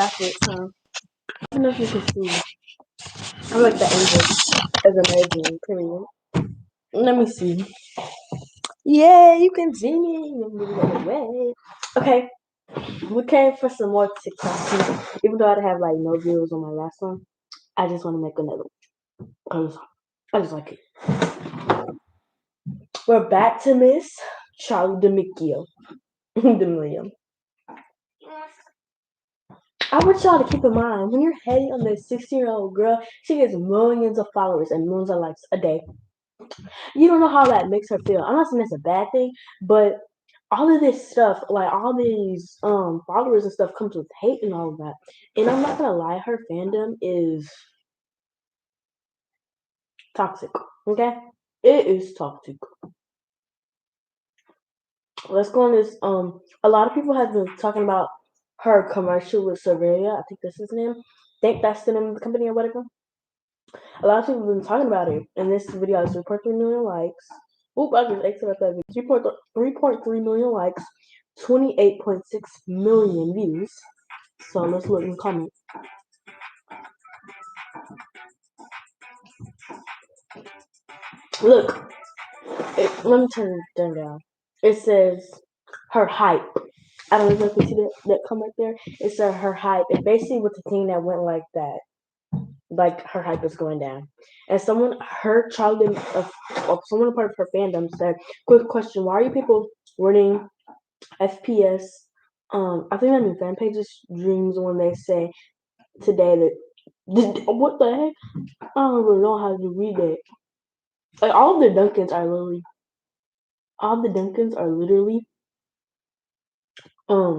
backwards, huh? I don't know if you can see. I like the angle as amazing, period. Let me see. Yeah, you can see me. Okay, we came for some more TikToks. Even though I have like no views on my last one, I just want to make another one because I just like it. We're back to Miss Charlie D'Amelio. D'Amelio. I want y'all to keep in mind when you're hating on this 16-year-old girl, she gets millions of followers and millions of likes a day. You don't know how that makes her feel. I'm not saying it's a bad thing, but all of this stuff, like all these followers and stuff, comes with hate and all of that. And I'm not gonna lie, her fandom is toxic. Okay, it is toxic. Let's go on this. A lot of people have been talking about her commercial with Severia. I think that's his name. I think that's the name of the company or whatever. A lot of people have been talking about it, and this video has 3.3 million likes. Oop, I just exited that video. 3.3 million likes, 28.6 million views. So let's look in the comments. Look, let me turn down. It says her hype. I don't know if you see that comment there. It said her hype, and basically with the thing that went like that. Like her hype is going down. And someone, her child, someone part of her fandom said, "Quick question: why are you people running FPS? I think that means fan pages dreams when they say today that what the heck? I don't even know how to read it. Like all of the Duncans are literally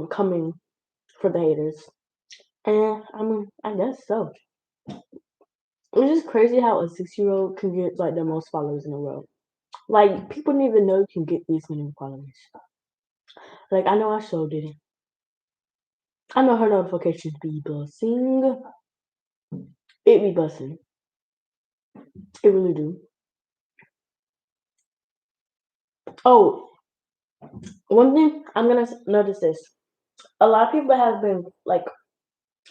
coming for the haters, and I mean I guess so." It's just crazy how a 6-year-old can get like the most followers in the world. Like people didn't even know you can get these many followers. Like I know I sure didn't. I know her notifications be busting. It be busting. It really do. Oh, one thing I'm gonna notice this. A lot of people have been like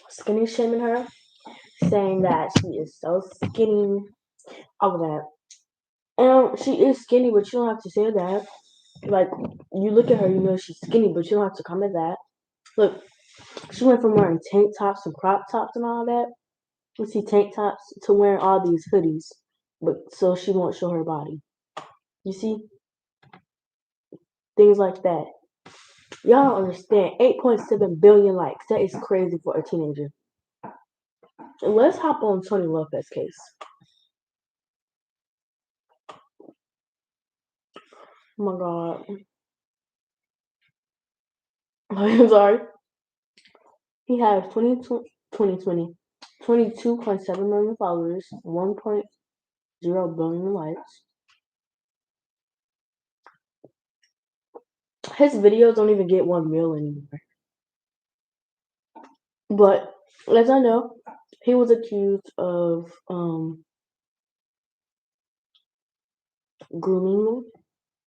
skinny shaming her, saying that she is so skinny, all of that. And she is skinny, but you don't have to say that. Like you look at her, you know she's skinny, but you don't have to comment that. Look, she went from wearing tank tops and crop tops and all that. You see tank tops to wearing all these hoodies, but so she won't show her body. You see things like that. Y'all don't understand. 8.7 billion likes. That is crazy for a teenager. And let's hop on Tony Lopez's case. Oh my god. I'm sorry. He has 22.7 million followers, 1.0 billion likes. His videos don't even get 1 mil anymore. But as I know, he was accused of grooming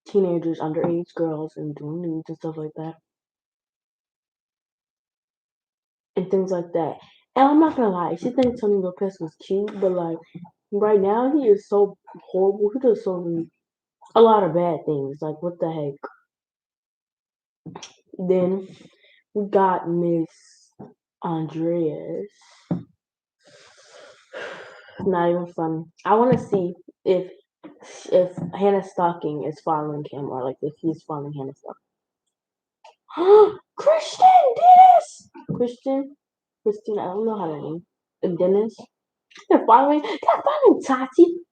teenagers, underage girls, and doing nudes and stuff like that. And things like that. And I'm not gonna lie, she thinks Tony Lopez was cute, but like right now he is so horrible. He does so many, a lot of bad things. Like what the heck? Then we got Miss Andreas. Not even funny. I want to see if Hannah Stocking is following him or like if he's following Hannah Stocking. Christian Dennis. Christine. I don't know how to name. Dennis. They're following. They're following Tati.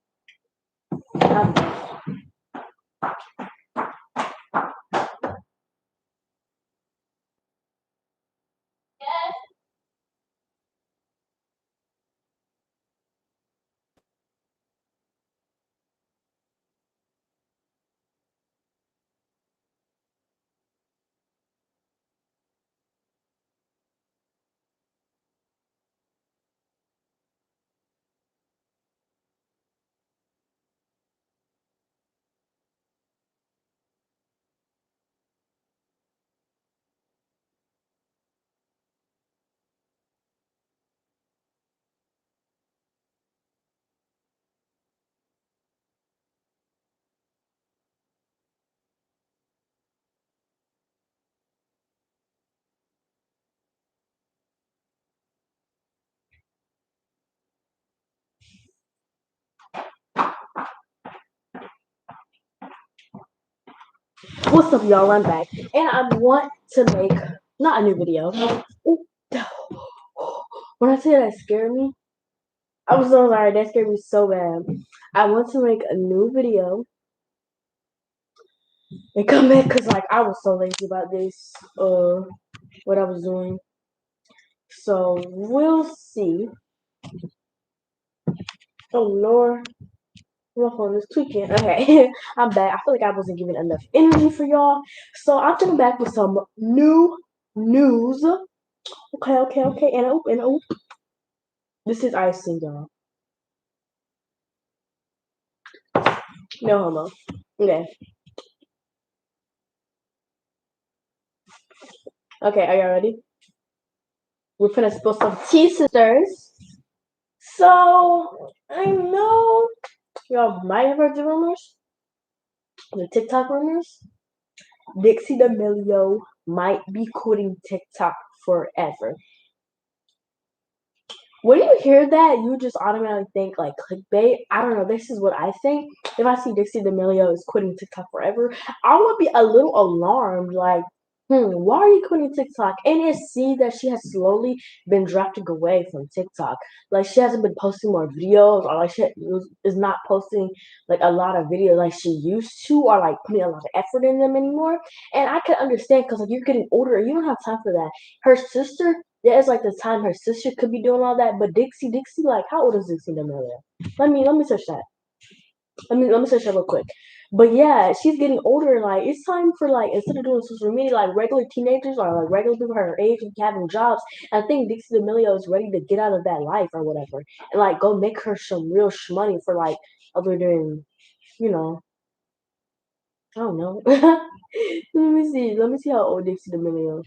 What's up, y'all? I'm back, and I want to make not a new video. When I say that scared me, I was so sorry. That scared me so bad. I want to make a new video and come back because like I was so lazy about this. What I was doing. So we'll see. Oh Lord. My phone is tweaking. Okay, I'm back. I feel like I wasn't giving enough energy for y'all. So I'm coming back with some new news. Okay. And oop. This is icing, y'all. No homo. Okay. Okay, are y'all ready? We're finna spill some tea, sisters. So, I know y'all might have heard the rumors, the TikTok rumors. Dixie D'Amelio might be quitting TikTok forever. When you hear that, you just automatically think like clickbait. I don't know. This is what I think. If I see Dixie D'Amelio is quitting TikTok forever, I would be a little alarmed. Like, why are you quitting TikTok? And it seems that she has slowly been drafting away from TikTok. Like, she hasn't been posting more videos, or like she is not posting like a lot of videos like she used to, or like putting a lot of effort in them anymore. And I can understand because like you're getting older, you don't have time for that. Her sister, yeah, it's like the time her sister could be doing all that, but Dixie, like, how old is Dixie D'Amelio? Let me search that. Let me search that real quick. But yeah, she's getting older. Like it's time for like instead of doing social media, like regular teenagers or like regular people her age and having jobs. I think Dixie D'Amelio is ready to get out of that life or whatever, and like go make her some real money for like other than you know I don't know. Let me see how old Dixie D'Amelio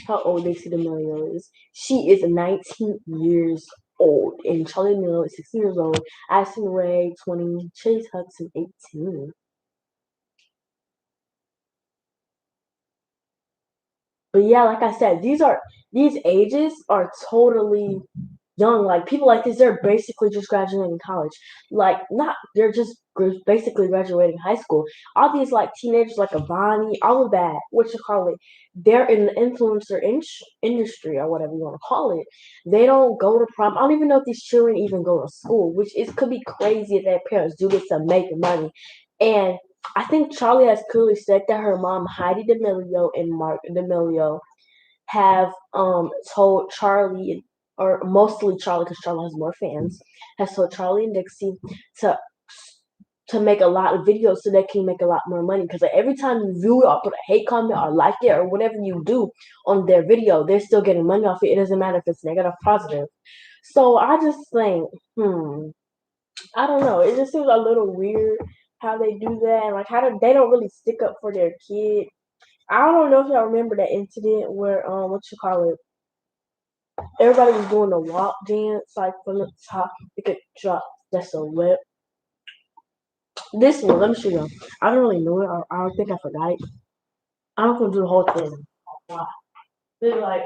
how old Dixie D'Amelio is. She is 19 years old, and Charlie D'Amelio is 16 years old. Addison Rae, 20. Chase Hudson, 18. But yeah, like I said, these ages are totally young. Like people like this, they're basically just graduating college. Like not, they're just basically graduating high school. All these like teenagers, like Avani, all of that. What you call it? They're in the influencer industry or whatever you want to call it. They don't go to prom. I don't even know if these children even go to school, which is could be crazy if their parents do this to make money. And I think Charlie has clearly said that her mom, Heidi D'Amelio and Mark D'Amelio, have told Charlie, or mostly Charlie, because Charlie has more fans, has told Charlie and Dixie to make a lot of videos so they can make a lot more money. Because like, every time you view it or put a hate comment or like it or whatever you do on their video, they're still getting money off it. It doesn't matter if it's negative or positive. So I just think, I don't know. It just seems a little weird how they do that. Like how they don't really stick up for their kid. I don't know if y'all remember that incident where what you call it? Everybody was doing the walk dance like from the top. It could drop that's a whip. This one, let me show you. I don't really know it. I don't think I forgot it. I'm gonna do the whole thing. They're like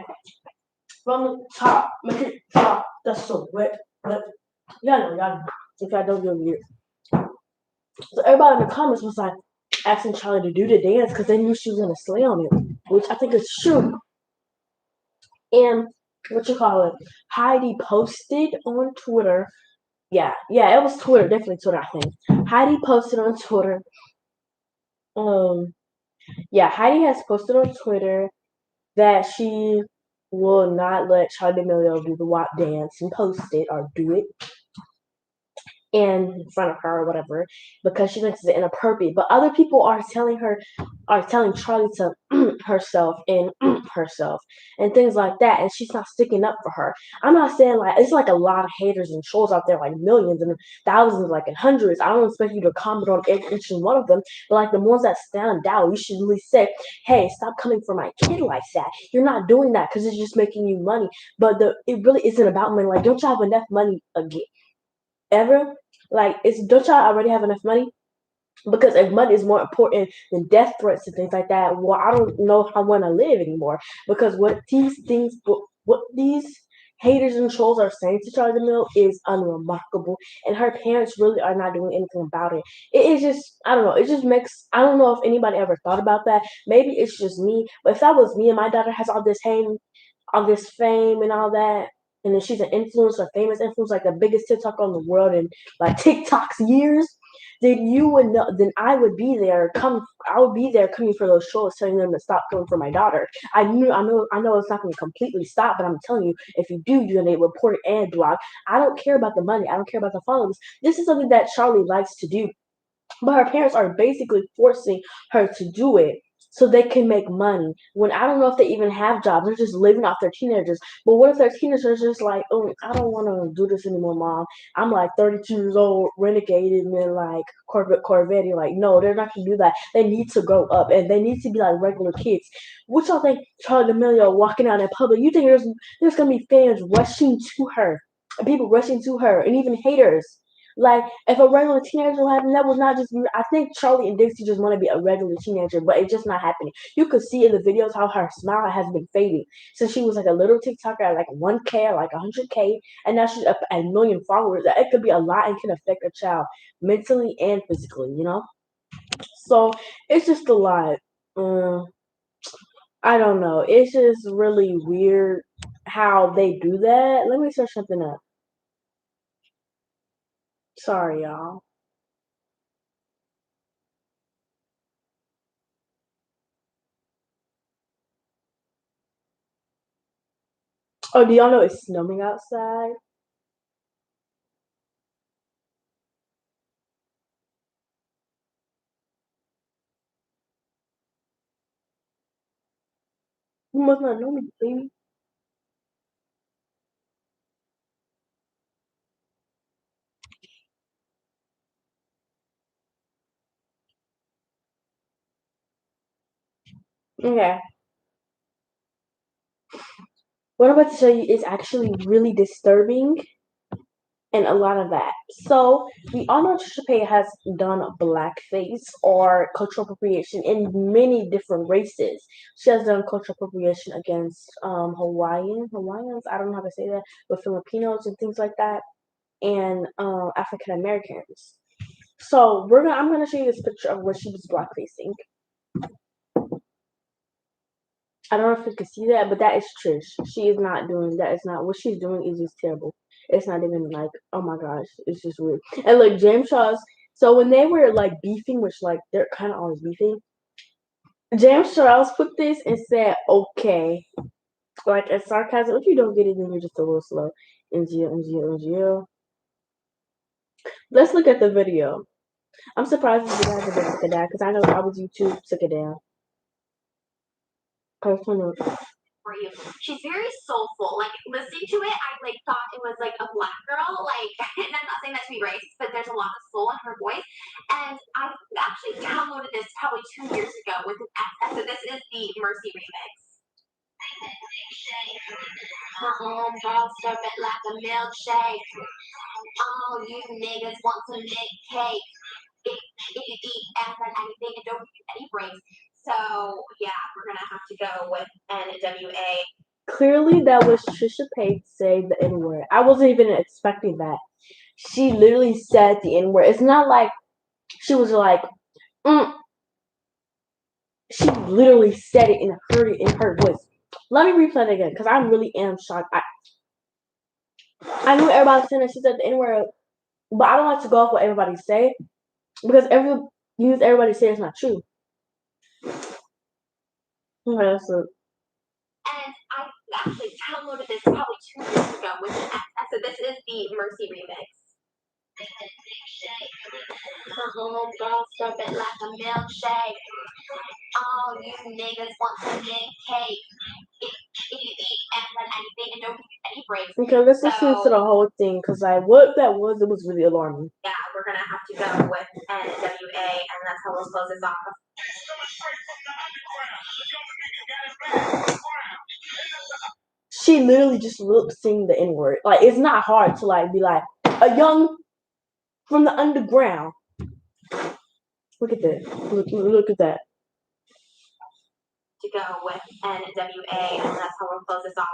from the top, make it drop. That's a whip. Y'all know. If I don't do it weird. So everybody in the comments was like asking Charlie to do the dance because they knew she was gonna slay on it, which I think is true. And what you call it? Heidi posted on Twitter. Yeah, it was Twitter, definitely Twitter. I think Heidi posted on Twitter. Heidi has posted on Twitter that she will not let Charli D'Amelio do the WAP dance and post it or do it in front of her or whatever because she thinks it's inappropriate. But other people are telling Charlie to herself and herself and things like that, and she's not sticking up for her. I'm not saying like it's like a lot of haters and trolls out there, like millions and thousands, like and hundreds. I don't expect you to comment on each and one of them, but like the ones that stand out, you should really say, "Hey, stop coming for my kid like that. You're not doing that because it's just making you money." But it really isn't about money. Like, don't you have enough money again? Ever? Like, don't y'all already have enough money? Because if money is more important than death threats and things like that, well, I don't know how I want to live anymore. Because what these haters and trolls are saying to Charlie D'Amelio is unremarkable, and her parents really are not doing anything about it. It is just, I don't know, it just makes, I don't know if anybody ever thought about that. Maybe it's just me, but if that was me and my daughter has all this fame and all that, and then she's an influencer, famous influencer, like the biggest TikToker in the world in like TikTok's years, then you would know. Then I would be there. I would be there coming for those shows, telling them to stop coming for my daughter. I know it's not going to completely stop, but I'm telling you, if you do, you're going to report it and blog. I don't care about the money. I don't care about the followers. This is something that Charlie likes to do, but her parents are basically forcing her to do it so they can make money. When I don't know if they even have jobs, they're just living off their teenagers. But what if their teenagers are just like, oh, I don't want to do this anymore, mom. I'm like 32 years old, renegade, and then like Corvette. Like, no, they're not gonna do that. They need to grow up and they need to be like regular kids. What y'all think, Charlie D'Amelio walking out in public? You think there's gonna be fans rushing to her, and people rushing to her, and even haters? Like, if a regular teenager would happen, that was not just. I think Charlie and Dixie just want to be a regular teenager, but it's just not happening. You could see in the videos how her smile has been fading since she was like a little TikToker at like 1K or like 100K, and now she's up at a million followers. It could be a lot and can affect a child mentally and physically, you know? So it's just a lot. Um, I don't know. It's just really weird how they do that. Let me search something up. Sorry, y'all. Oh, do y'all know it's snowing outside? You must not know me, baby. Okay. What I'm about to show you is actually really disturbing and a lot of that. So we all know Trisha Paytas has done blackface or cultural appropriation in many different races. She has done cultural appropriation against Hawaiians, I don't know how to say that, but Filipinos and things like that, and African Americans. So I'm gonna show you this picture of where she was blackfacing. I don't know if you can see that, but that is Trish. She is not doing that. Is not what she's doing is just terrible. It's not even like, oh my gosh, it's just weird. And look, James Charles. So when they were like beefing, which like they're kind of always beefing, James Charles put this and said, "Okay," like as sarcasm. If you don't get it, then you're just a little slow. NGO, NGO, NGO. Let's look at the video. I'm surprised you guys have been took it down because I know I was YouTube took it down. Personal. For you. She's very soulful. Like listening to it, I like thought it was like a black girl. Like, and I'm not saying that to be racist, but there's a lot of soul in her voice. And I actually downloaded this probably 2 years ago with an accent. So this is the Mercy remix. My own dog serve it like a milkshake. All you niggas want some lick cake. If you eat ass and anything and don't give any breaks. So yeah, we're gonna have to go with NWA. Clearly, that was Trisha Paytas saying the N word. I wasn't even expecting that. She literally said the N word. It's not like she was like, mm. She literally said it and heard it in her voice. Let me replay it again because I really am shocked. I knew everybody was saying that she said the N word, but I don't like to go off what everybody say because every news everybody say is not true. Okay, so and I actually downloaded this probably 2 years ago with an accent. So this is the Mercy remix. My home girl serve it like a milkshake. All you niggas want some lick cake. If you eat ass and anything and don't give any breaks. okay, let's listen to the whole thing because like what that was, it was really alarming. Yeah, we're gonna have to go with NWA, and that's how we'll close this off. She literally just lip synced the N word. Like it's not hard to like be like a young from the underground. Look at this. Look at that. To go with NWA, and that's how we'll close this off.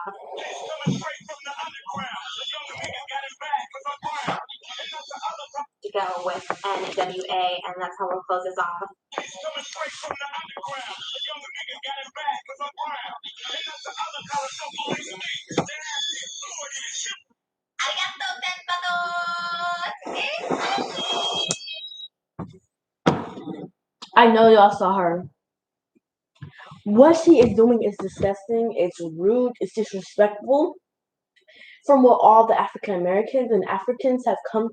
go with NWA, and that's how we'll close this off. I know y'all saw her. What she is doing is disgusting. It's rude. It's disrespectful. From what all the African Americans and Africans have come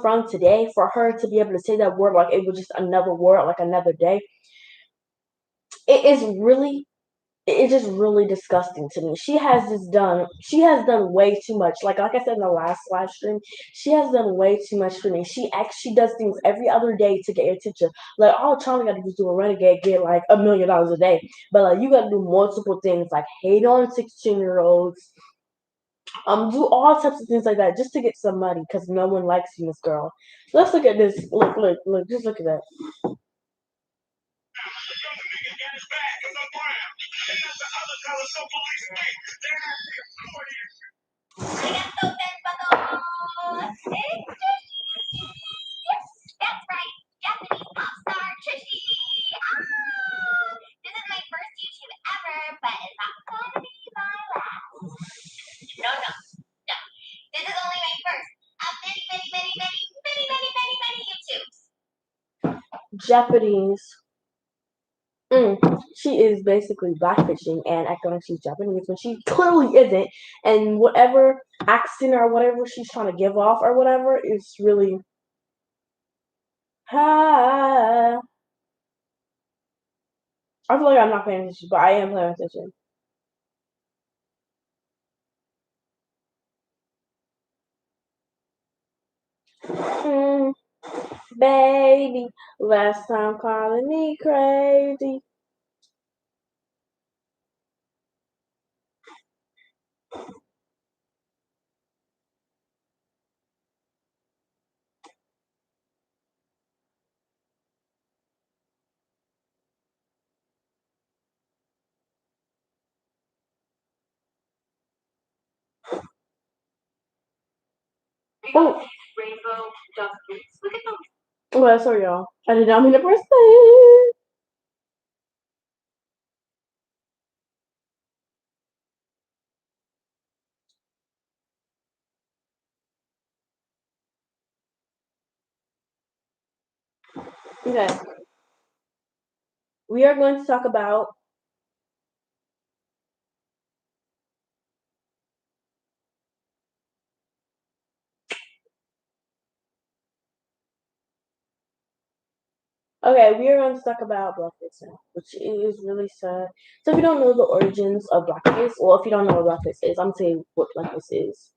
from today, for her to be able to say that word like it was just another word, like another day, it's just really disgusting to me. She has done way too much. Like I said in the last live stream, she has done way too much for me. She does things every other day to get your attention. Like all Charlie got to do is do a renegade, get like $1 million a day. But like you got to do multiple things, like hate on 16-year-olds, do all types of things like that just to get some money because no one likes you, Miss Girl. Let's look at this. Look, just look at that. That's right, Japanese pop star Trishy. This is my first YouTube ever, but it's not gonna be my last. No. This is only my first of many YouTubes. Japanese. She is basically blackfishing and acting like she's Japanese when she clearly isn't. And whatever accent or whatever she's trying to give off or whatever is really. I feel like I'm not paying attention, but I am paying attention. Baby, last time calling me crazy. Oh, Rainbow dog boots. Look at them. well, sorry, y'all. I did not mean to press that. Okay. We are going to talk about we are going to talk about blackface now, which is really sad. So if you don't know the origins of blackface, well, if you don't know what blackface is, I'm gonna tell you what blackface is.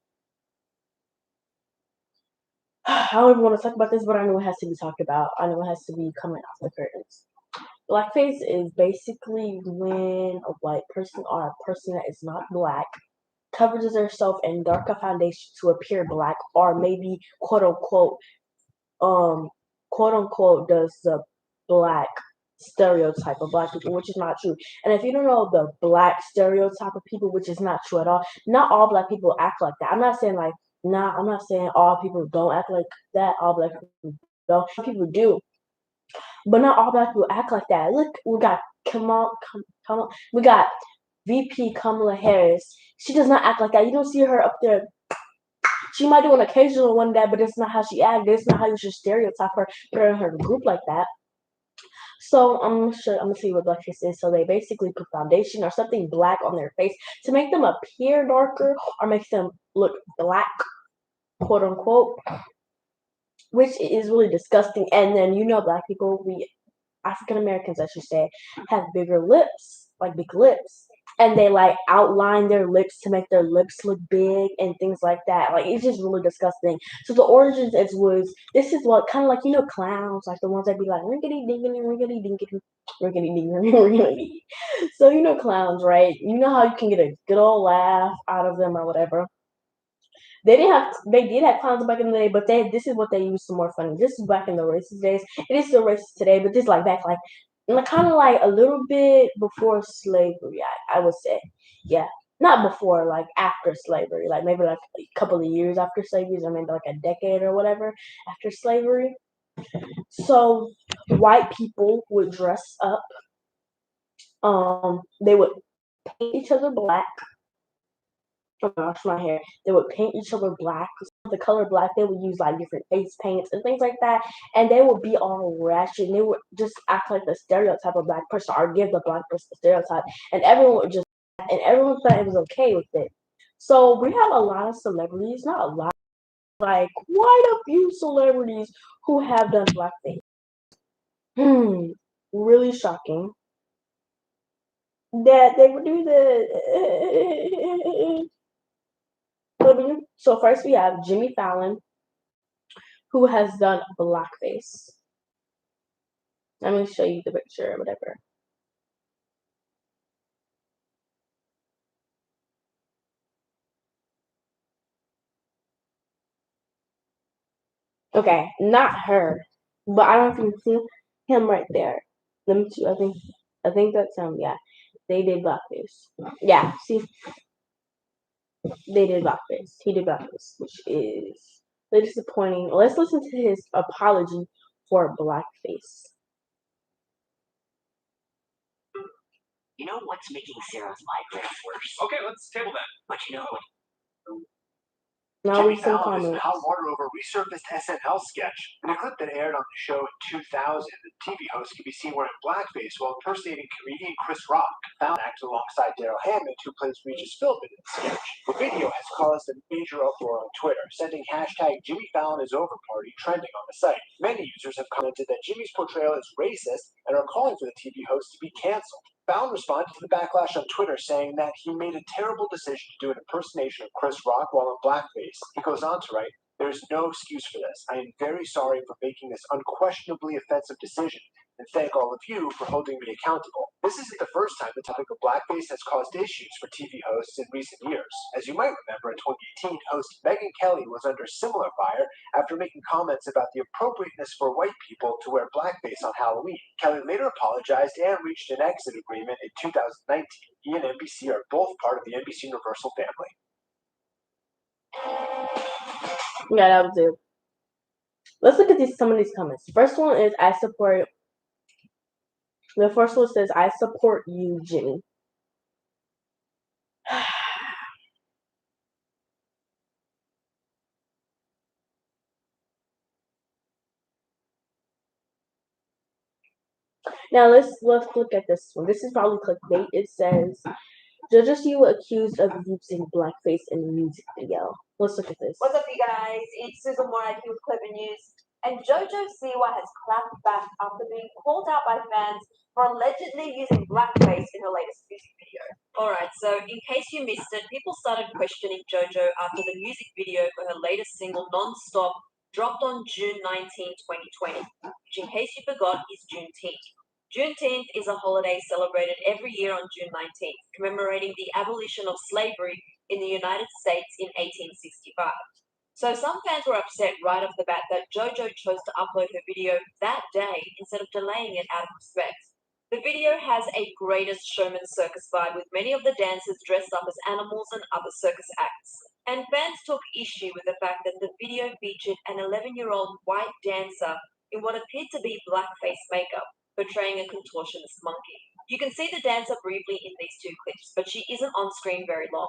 I don't even want to talk about this, but I know it has to be talked about. I know it has to be coming off the curtains. Blackface is basically when a white person or a person that is not black covers herself in darker foundation to appear black, or maybe quote unquote does the black stereotype of black people, which is not true. And if you don't know the black stereotype of people, which is not true at all, not all black people act like that. I'm not saying all people don't act like that. All black people don't. Some people do, but not all black people act like that. Look, we got we got VP Kamala Harris. She does not act like that. You don't see her up there. She might do an occasional one day, but it's not how she acts. It's not how you should stereotype her, put her in her group like that. So I'm gonna see what blackface is. So they basically put foundation or something black on their face to make them appear darker or make them look black, quote unquote, which is really disgusting. And then black people, we African Americans, I should say, have bigger lips, like big lips. And they like outline their lips to make their lips look big and things like that. Like it's just really disgusting. So the origins this is what kind of like clowns, like the ones that be like rinkety dinkety rinkety dinkety rinkety dinkety rinkety. So clowns, right? You know how you can get a good old laugh out of them or whatever. They did have clowns back in the day, but this is what they used to more funny. This is back in the racist days. It is still racist today, but this is like back like kind of like a little bit before slavery, I would say. Yeah. not before, like after slavery, like maybe like a couple of years after slavery, or maybe like a decade or whatever after slavery. So white people would dress up. They would paint each other black. Oh my gosh, my hair. They would paint each other black. The color black, they would use like different face paints and things like that. And they would be all ratchet. And they would just act like the stereotype of black person or give the black person the stereotype. And everyone would just, and everyone thought it was okay with it. So we have a lot of celebrities, not a lot, like quite a few celebrities who have done blackface. Really shocking that they would do that. So first we have Jimmy Fallon, who has done blackface. Let me show you the picture or whatever. Okay, not her, but I don't know if you can see him right there. Let me see. I think that's him. Yeah, they did blackface. Yeah, see, they did blackface. He did blackface, which is really disappointing. Let's listen to his apology for blackface. You know what's making Sarah's migraine worse? Okay, let's table that. But you know what? Now Jimmy read some Fallon is in comments. hot water over a resurfaced SNL sketch. In a clip that aired on the show in 2000, the TV host can be seen wearing blackface while impersonating comedian Chris Rock. Fallon acted alongside Daryl Hammond, who plays Regis Philbin in the sketch. The video has caused a major uproar on Twitter, sending hashtag Jimmy Fallon is over party trending on the site. Many users have commented that Jimmy's portrayal is racist and are calling for the TV host to be canceled. Fallon responded to the backlash on Twitter, saying that he made a terrible decision to do an impersonation of Chris Rock while in blackface. He goes on to write, "There's no excuse for this. I am very sorry for making this unquestionably offensive decision, and thank all of you for holding me accountable." This isn't the first time the topic of blackface has caused issues for TV hosts in recent years. As you might remember, in 2018, host Megyn Kelly was under similar fire after making comments about the appropriateness for white people to wear blackface on Halloween. Kelly later apologized and reached an exit agreement in 2019. He and NBC are both part of the NBC Universal family. Yeah, that was it. Let's look at some of these comments. First one is I support. The first one says I support you, Jimmy. Now let's look at this one. This is probably clickbait. It says JoJo Siwa accused of using blackface in the music video. Let's look at this. What's up, you guys? It's Susan Morak with Clever News. And JoJo Siwa has clapped back after being called out by fans for allegedly using blackface in her latest music video. Alright, so in case you missed it, people started questioning JoJo after the music video for her latest single, Non-Stop, dropped on June 19, 2020, which in case you forgot is Juneteenth. Juneteenth is a holiday celebrated every year on June 19th, commemorating the abolition of slavery in the United States in 1865. So some fans were upset right off the bat that JoJo chose to upload her video that day instead of delaying it out of respect. The video has a Greatest Showman circus vibe with many of the dancers dressed up as animals and other circus acts. And fans took issue with the fact that the video featured an 11-year-old white dancer in what appeared to be blackface makeup, portraying a contortionist monkey. You can see the dancer briefly in these two clips, but she isn't on screen very long.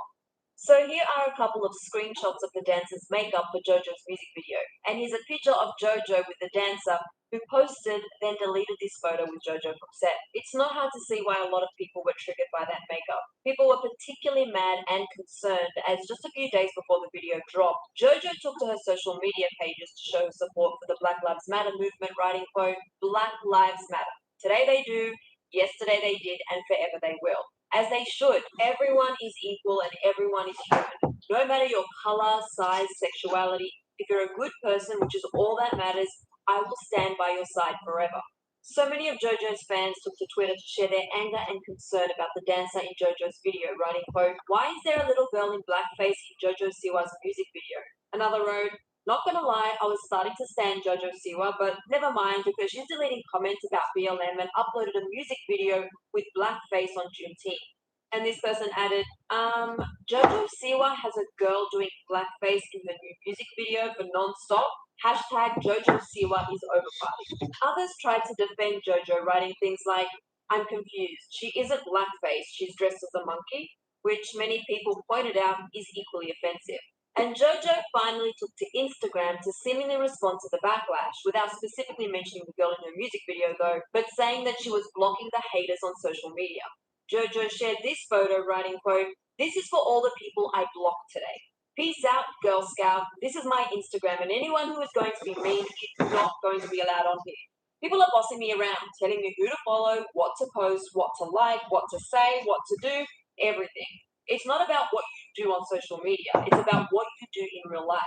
So here are a couple of screenshots of the dancer's makeup for JoJo's music video. And here's a picture of JoJo with the dancer who posted then deleted this photo with JoJo from set. It's not hard to see why a lot of people were triggered by that makeup. People were particularly mad and concerned as just a few days before the video dropped, JoJo took to her social media pages to show her support for the Black Lives Matter movement, writing, quote, "Black Lives Matter. Today they do, yesterday they did, and forever they will. As they should. Everyone is equal and everyone is human. No matter your color, size, sexuality, if you're a good person, which is all that matters, I will stand by your side forever." So many of JoJo's fans took to Twitter to share their anger and concern about the dancer in JoJo's video, writing, quote, "Why is there a little girl in blackface in JoJo Siwa's music video?" Another wrote, "Not gonna lie, I was starting to stand JoJo Siwa, but never mind because she's deleting comments about BLM and uploaded a music video with blackface on Juneteenth. And this person added, Jojo Siwa has a girl doing blackface in the new music video for Non-Stop. Hashtag Jojo Siwa is over party. Others tried to defend Jojo, writing things like, I'm confused. She isn't blackface, she's dressed as a monkey, which many people pointed out is equally offensive. And Jojo finally took to Instagram to seemingly respond to the backlash, without specifically mentioning the girl in her music video though, but saying that she was blocking the haters on social media. Jojo shared this photo, writing, quote, this is for all the people I blocked today. Peace out, Girl Scout. This is my Instagram, and anyone who is going to be mean is not going to be allowed on here. People are bossing me around, telling me who to follow, what to post, what to like, what to say, what to do, everything. It's not about what you do on social media, it's about what you do in real life.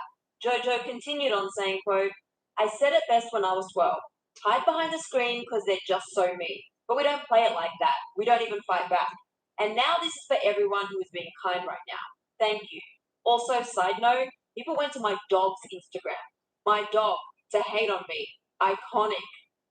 Jojo continued on saying, quote, I said it best when I was 12. Hide behind the screen because they're just so mean. But we don't play it like that. We don't even fight back. And now this is for everyone who is being kind right now. Thank you. Also, side note, people went to my dog's Instagram. My dog to hate on me. Iconic.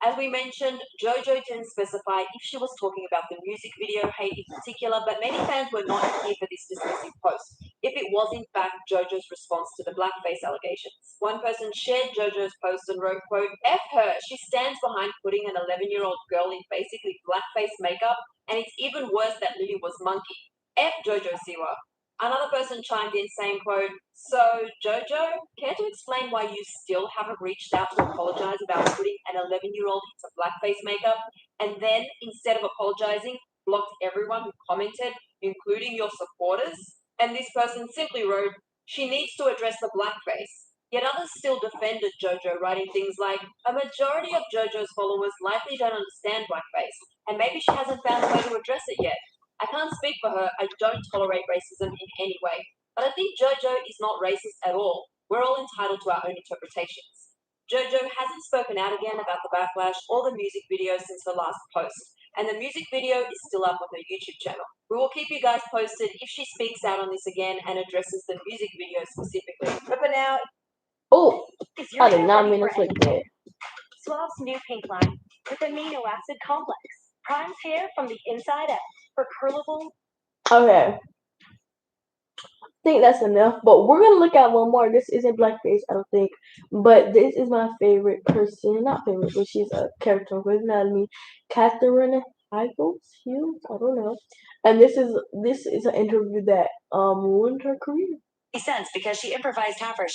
As we mentioned, Jojo didn't specify if she was talking about the music video hate in particular, but many fans were not here for this dismissive post. If it was in fact Jojo's response to the blackface allegations. One person shared Jojo's post and wrote, quote, F her, she stands behind putting an 11-year-old girl in basically blackface makeup, and it's even worse that Lily was monkey. F Jojo Siwa. Another person chimed in saying, quote, so, Jojo, care to explain why you still haven't reached out to apologize about putting an 11-year-old into blackface makeup, and then, instead of apologizing, blocked everyone who commented, including your supporters? And this person simply wrote, she needs to address the blackface. Yet others still defended Jojo, writing things like, a majority of Jojo's followers likely don't understand blackface, and maybe she hasn't found a way to address it yet. I can't speak for her, I don't tolerate racism in any way, but I think Jojo is not racist at all. We're all entitled to our own interpretations. Jojo hasn't spoken out again about the backlash or the music video since her last post, and the music video is still up on her YouTube channel. We will keep you guys posted if she speaks out on this again and addresses the music video specifically. But for now, Oh, Is your I did hair not ready mean to for click anything? that. Suave's new pink line with amino acid complex primes hair from the inside out for curlable. Okay. I think that's enough, but we're gonna look at one more. This isn't blackface, I don't think, but this is my favorite person. Not favorite, but she's a character on Grey's Anatomy, Catherine Heigl. I don't know. And this is an interview that ruined her career. Sense because she improvised halfers.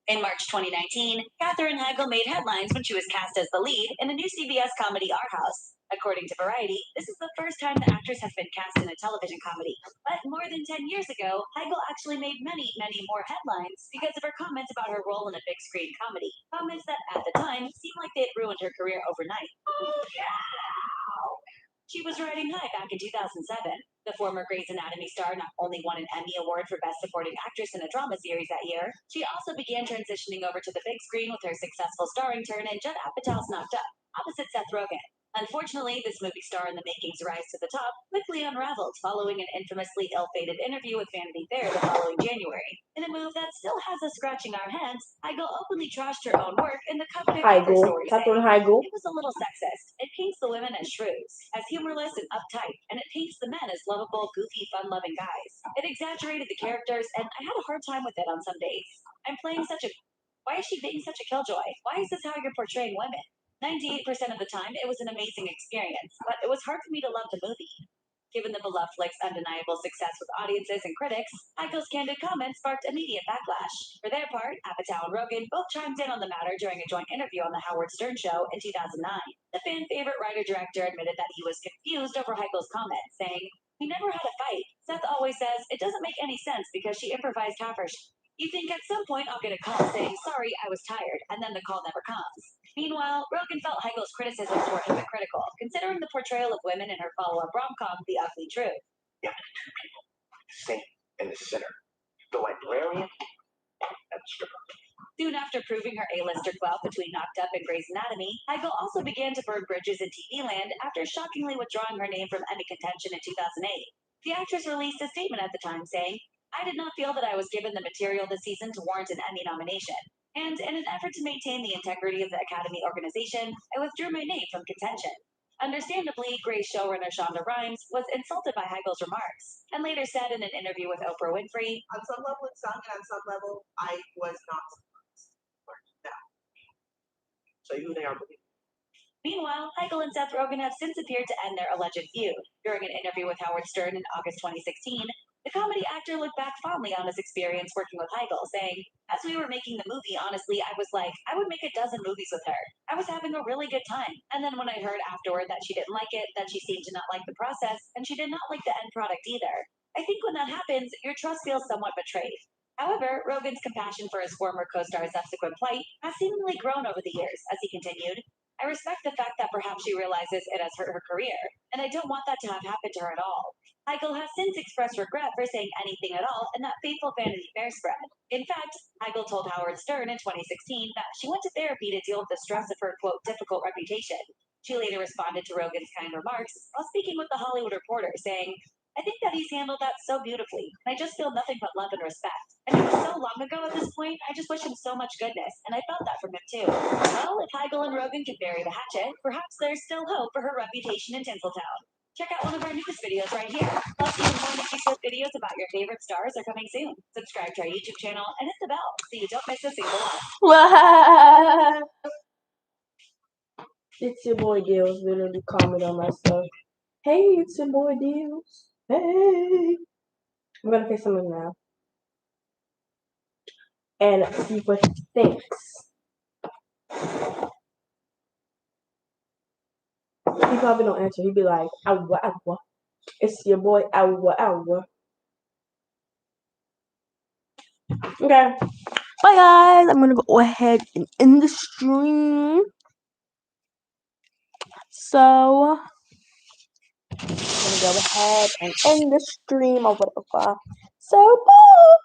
In March 2019, Katherine Heigl made headlines when she was cast as the lead in the new CBS comedy Our House. According to Variety, this is the first time the actress has been cast in a television comedy. But more than 10 years ago, Heigl actually made many, many more headlines because of her comments about her role in a big screen comedy. Comments that, at the time, seemed like they'd ruined her career overnight. She was riding high back in 2007. The former Grey's Anatomy star not only won an Emmy Award for Best Supporting Actress in a Drama Series that year, she also began transitioning over to the big screen with her successful starring turn in Judd Apatow's Knocked Up, opposite Seth Rogen. Unfortunately, this movie star in the making's rise to the top quickly unraveled following an infamously ill-fated interview with Vanity Fair the following January. In a move that still has us scratching our heads, Heigl openly trashed her own work in the coveted cover story, Catherine saying, Heigl. it was a little sexist. It paints the women as shrews, as humorless and uptight, and it paints the men as lovable, goofy, fun-loving guys. It exaggerated the characters, and I had a hard time with it on some days. Why is she being such a killjoy? Why is this how you're portraying women? 98% of the time, it was an amazing experience, but it was hard for me to love the movie. Given the beloved flick's undeniable success with audiences and critics, Heigl's candid comments sparked immediate backlash. For their part, Apatow and Rogen both chimed in on the matter during a joint interview on The Howard Stern Show in 2009. The fan-favorite writer-director admitted that he was confused over Heigl's comments, saying, we never had a fight. Seth always says, it doesn't make any sense because she improvised halfers. You think at some point I'll get a call saying, sorry, I was tired, and then the call never comes. Meanwhile, Rogen felt Heigl's criticisms were hypocritical, considering the portrayal of women in her follow-up rom-com, The Ugly Truth. You have two people, the saint and the sinner, the librarian and the stripper. Soon after proving her A-lister clout between Knocked Up and Grey's Anatomy, Heigl also began to burn bridges in TV land after shockingly withdrawing her name from Emmy contention in 2008. The actress released a statement at the time saying, I did not feel that I was given the material this season to warrant an Emmy nomination. And in an effort to maintain the integrity of the Academy organization, I withdrew my name from contention. Understandably, Grey's showrunner Shonda Rhimes was insulted by Heigl's remarks, and later said in an interview with Oprah Winfrey, On some level, it sung, and on some level, I was not surprised. Now, show you who they are. Meanwhile, Heigl and Seth Rogen have since appeared to end their alleged feud. During an interview with Howard Stern in August 2016, the comedy actor looked back fondly on his experience working with Heigl, saying, "As we were making the movie, honestly, I was like, I would make a dozen movies with her. I was having a really good time. And then when I heard afterward that she didn't like it, that she seemed to not like the process, and she did not like the end product either. I think when that happens, your trust feels somewhat betrayed." However, Rogen's compassion for his former co-star's subsequent plight has seemingly grown over the years, as he continued, "I respect the fact that perhaps she realizes it has hurt her career, and I don't want that to have happened to her at all." Heigl has since expressed regret for saying anything at all in that fateful Vanity Fair spread. In fact, Heigl told Howard Stern in 2016 that she went to therapy to deal with the stress of her, quote, difficult reputation. She later responded to Rogen's kind remarks while speaking with The Hollywood Reporter, saying, "I think that he's handled that so beautifully, and I just feel nothing but love and respect. And it was so long ago at this point, I just wish him so much goodness, and I felt that from him too." Well, if Heigl and Rogen can bury the hatchet, perhaps there's still hope for her reputation in Tinseltown. Check out one of our newest videos right here. Plus, even more Nikki Swift videos about your favorite stars are coming soon. Subscribe to our YouTube channel and hit the bell so you don't miss a single one. It's your boy Deals literally comment on my stuff. Hey, it's your boy Deals. Hey. I'm gonna say something now. And see what he thinks. He probably don't answer. He'd be like, "Awa, awa. It's your boy, awa, awa." Okay. Bye, guys. I'm gonna go ahead and end the stream. So, I'm gonna go ahead and end the stream or whatever. So, bye.